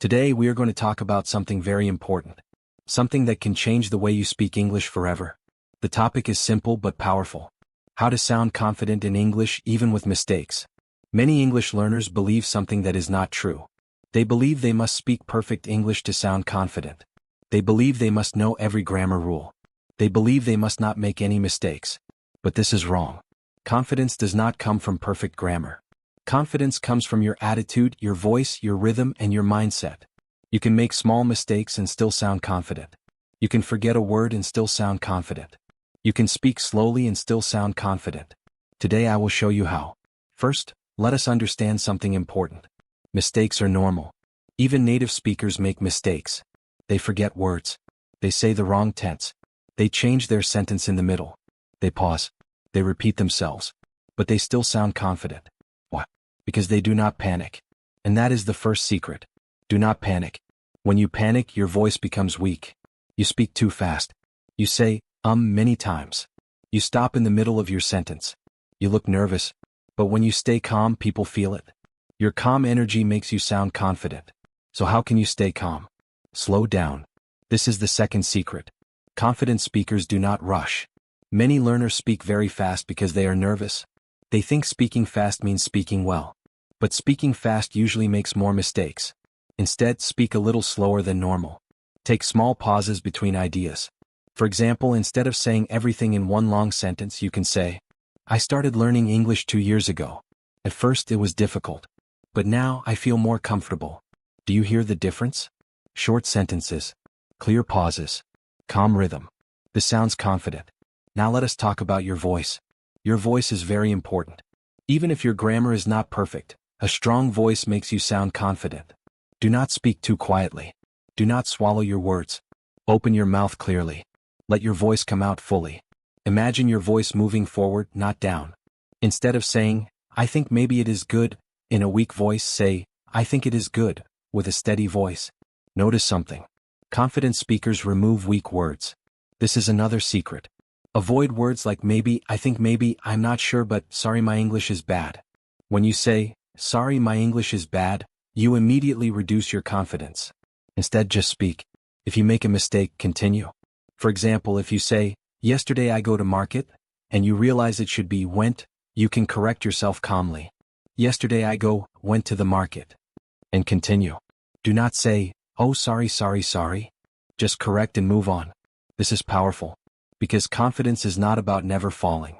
Today we are going to talk about something very important. Something that can change the way you speak English forever. The topic is simple but powerful. How to sound confident in English even with mistakes. Many English learners believe something that is not true. They believe they must speak perfect English to sound confident. They believe they must know every grammar rule. They believe they must not make any mistakes. But this is wrong. Confidence does not come from perfect grammar. Confidence comes from your attitude, your voice, your rhythm, and your mindset. You can make small mistakes and still sound confident. You can forget a word and still sound confident. You can speak slowly and still sound confident. Today I will show you how. First, let us understand something important. Mistakes are normal. Even native speakers make mistakes. They forget words. They say the wrong tense. They change their sentence in the middle. They pause. They repeat themselves. But they still sound confident. Why? Because they do not panic. And that is the first secret. Do not panic. When you panic, your voice becomes weak. You speak too fast. You say, many times. You stop in the middle of your sentence. You look nervous. But when you stay calm, people feel it. Your calm energy makes you sound confident. So how can you stay calm? Slow down. This is the second secret. Confident speakers do not rush. Many learners speak very fast because they are nervous. They think speaking fast means speaking well. But speaking fast usually makes more mistakes. Instead, speak a little slower than normal. Take small pauses between ideas. For example, instead of saying everything in one long sentence, you can say, I started learning English 2 years ago. At first it was difficult. But now I feel more comfortable. Do you hear the difference? Short sentences. Clear pauses. Calm rhythm. This sounds confident. Now let us talk about your voice. Your voice is very important. Even if your grammar is not perfect, a strong voice makes you sound confident. Do not speak too quietly. Do not swallow your words. Open your mouth clearly. Let your voice come out fully. Imagine your voice moving forward, not down. Instead of saying, I think maybe it is good, in a weak voice say, I think it is good, with a steady voice. Notice something. Confident speakers remove weak words. This is another secret. Avoid words like maybe, I think maybe, I'm not sure but, sorry my English is bad. When you say, sorry my English is bad, you immediately reduce your confidence. Instead just speak. If you make a mistake, continue. For example, if you say, yesterday I go to market, and you realize it should be went, you can correct yourself calmly. Yesterday I went to the market. And continue. Do not say, oh sorry. Just correct and move on. This is powerful. Because confidence is not about never falling.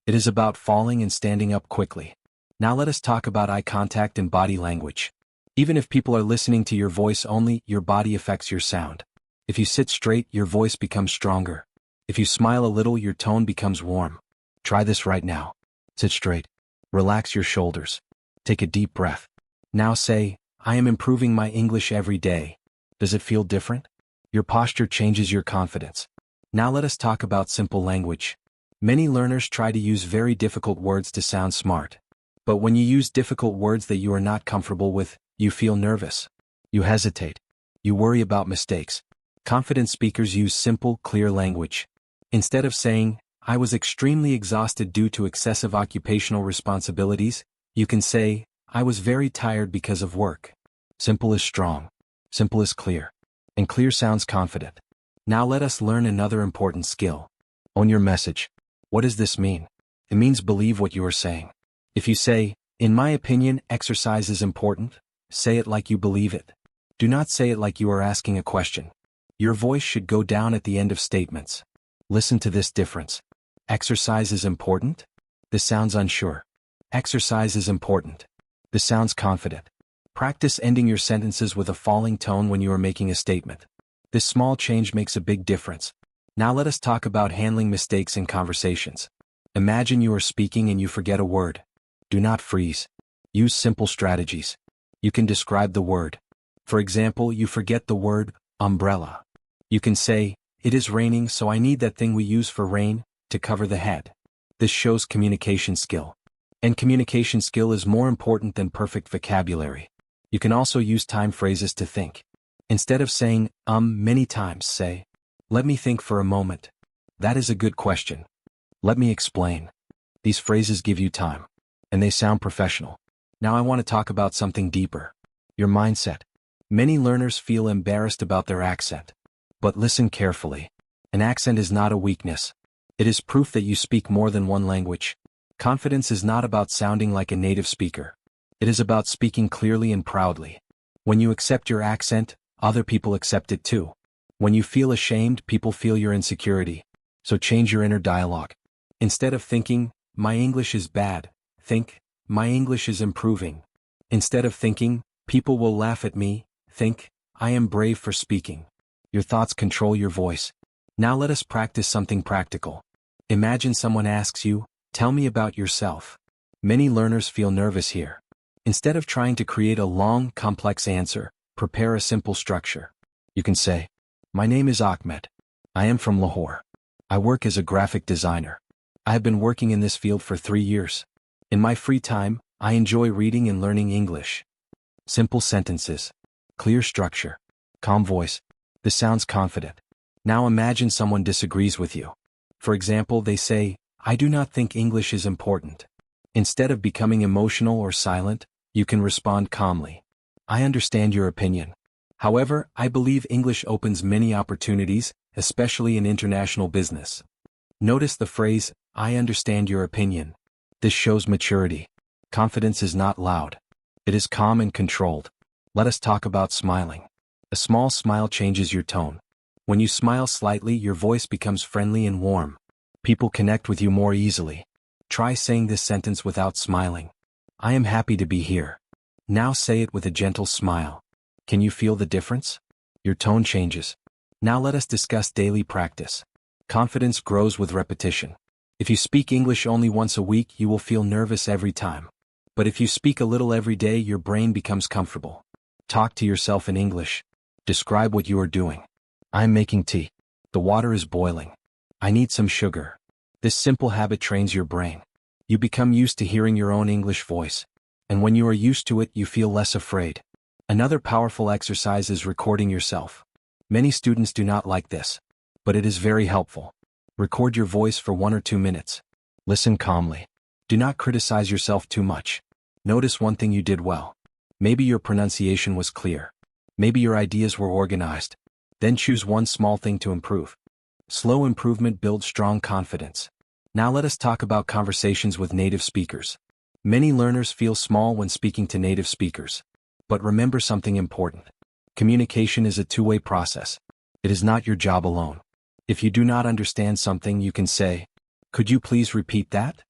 It is about falling and standing up quickly. Now let us talk about eye contact and body language. Even if people are listening to your voice only, your body affects your sound. If you sit straight, your voice becomes stronger. If you smile a little, your tone becomes warm. Try this right now. Sit straight. Relax your shoulders. Take a deep breath. Now say, I am improving my English every day. Does it feel different? Your posture changes your confidence. Now let us talk about simple language. Many learners try to use very difficult words to sound smart. But when you use difficult words that you are not comfortable with, you feel nervous. You hesitate. You worry about mistakes. Confident speakers use simple, clear language. Instead of saying, I was extremely exhausted due to excessive occupational responsibilities, you can say, I was very tired because of work. Simple is strong. Simple is clear. And clear sounds confident. Now let us learn another important skill. Own your message. What does this mean? It means believe what you are saying. If you say, in my opinion, exercise is important, say it like you believe it. Do not say it like you are asking a question. Your voice should go down at the end of statements. Listen to this difference. Exercise is important? This sounds unsure. Exercise is important. This sounds confident. Practice ending your sentences with a falling tone when you are making a statement. This small change makes a big difference. Now let us talk about handling mistakes in conversations. Imagine you are speaking and you forget a word. Do not freeze. Use simple strategies. You can describe the word. For example, you forget the word umbrella. You can say, it is raining so I need that thing we use for rain, to cover the head. This shows communication skill. And communication skill is more important than perfect vocabulary. You can also use time phrases to think. Instead of saying, many times, say, let me think for a moment. That is a good question. Let me explain. These phrases give you time. And they sound professional. Now I want to talk about something deeper. Your mindset. Many learners feel embarrassed about their accent. But listen carefully. An accent is not a weakness. It is proof that you speak more than one language. Confidence is not about sounding like a native speaker. It is about speaking clearly and proudly. When you accept your accent, other people accept it too. When you feel ashamed, people feel your insecurity. So change your inner dialogue. Instead of thinking, my English is bad, think, my English is improving. Instead of thinking, people will laugh at me, think, I am brave for speaking. Your thoughts control your voice. Now let us practice something practical. Imagine someone asks you, tell me about yourself. Many learners feel nervous here. Instead of trying to create a long, complex answer, prepare a simple structure. You can say, my name is Ahmed. I am from Lahore. I work as a graphic designer. I have been working in this field for 3 years. In my free time, I enjoy reading and learning English. Simple sentences. Clear structure. Calm voice. This sounds confident. Now imagine someone disagrees with you. For example, they say, I do not think English is important. Instead of becoming emotional or silent, you can respond calmly. I understand your opinion. However, I believe English opens many opportunities, especially in international business. Notice the phrase, I understand your opinion. This shows maturity. Confidence is not loud. It is calm and controlled. Let us talk about smiling. A small smile changes your tone. When you smile slightly, your voice becomes friendly and warm. People connect with you more easily. Try saying this sentence without smiling. I am happy to be here. Now say it with a gentle smile. Can you feel the difference? Your tone changes. Now let us discuss daily practice. Confidence grows with repetition. If you speak English only once a week, you will feel nervous every time. But if you speak a little every day, your brain becomes comfortable. Talk to yourself in English. Describe what you are doing. I'm making tea. The water is boiling. I need some sugar. This simple habit trains your brain. You become used to hearing your own English voice. And when you are used to it, you feel less afraid. Another powerful exercise is recording yourself. Many students do not like this, but it is very helpful. Record your voice for 1 or 2 minutes. Listen calmly. Do not criticize yourself too much. Notice one thing you did well. Maybe your pronunciation was clear. Maybe your ideas were organized. Then choose one small thing to improve. Slow improvement builds strong confidence. Now let us talk about conversations with native speakers. Many learners feel small when speaking to native speakers. But remember something important. Communication is a two-way process. It is not your job alone. If you do not understand something, you can say, could you please repeat that?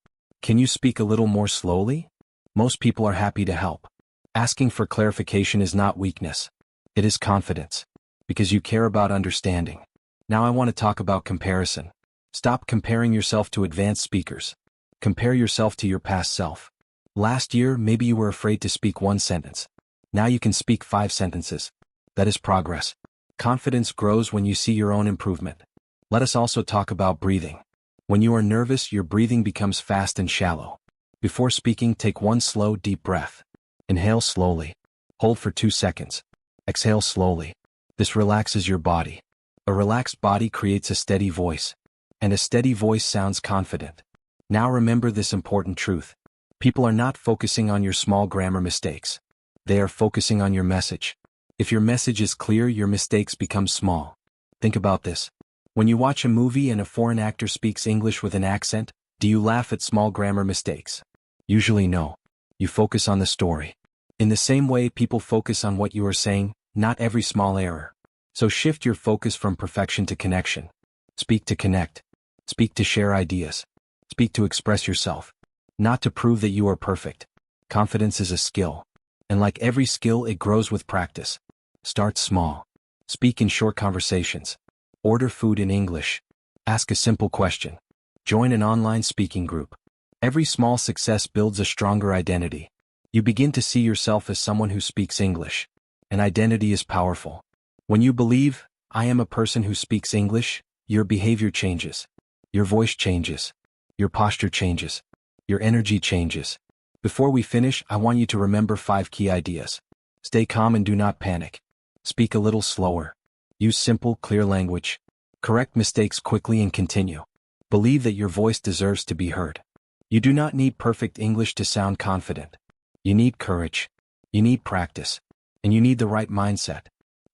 Can you speak a little more slowly? Most people are happy to help. Asking for clarification is not weakness. It is confidence. Because you care about understanding. Now I want to talk about comparison. Stop comparing yourself to advanced speakers. Compare yourself to your past self. Last year, maybe you were afraid to speak 1 sentence. Now you can speak 5 sentences. That is progress. Confidence grows when you see your own improvement. Let us also talk about breathing. When you are nervous, your breathing becomes fast and shallow. Before speaking, take 1 slow, deep breath. Inhale slowly. Hold for 2 seconds. Exhale slowly. This relaxes your body. A relaxed body creates a steady voice. And a steady voice sounds confident. Now remember this important truth. People are not focusing on your small grammar mistakes. They are focusing on your message. If your message is clear, your mistakes become small. Think about this. When you watch a movie and a foreign actor speaks English with an accent, do you laugh at small grammar mistakes? Usually no. You focus on the story. In the same way, people focus on what you are saying, not every small error. So shift your focus from perfection to connection. Speak to connect. Speak to share ideas. Speak to express yourself. Not to prove that you are perfect. Confidence is a skill. And like every skill, it grows with practice. Start small. Speak in short conversations. Order food in English. Ask a simple question. Join an online speaking group. Every small success builds a stronger identity. You begin to see yourself as someone who speaks English. An identity is powerful. When you believe, I am a person who speaks English, your behavior changes. Your voice changes. Your posture changes. Your energy changes. Before we finish, I want you to remember 5 key ideas. Stay calm and do not panic. Speak a little slower. Use simple, clear language. Correct mistakes quickly and continue. Believe that your voice deserves to be heard. You do not need perfect English to sound confident. You need courage. You need practice. And you need the right mindset.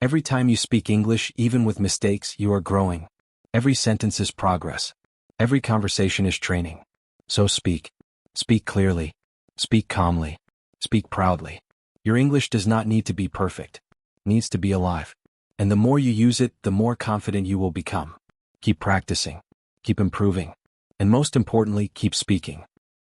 Every time you speak English, even with mistakes, you are growing. Every sentence is progress. Every conversation is training. So speak. Speak clearly. Speak calmly. Speak proudly. Your English does not need to be perfect. It needs to be alive. And the more you use it, the more confident you will become. Keep practicing. Keep improving. And most importantly, keep speaking.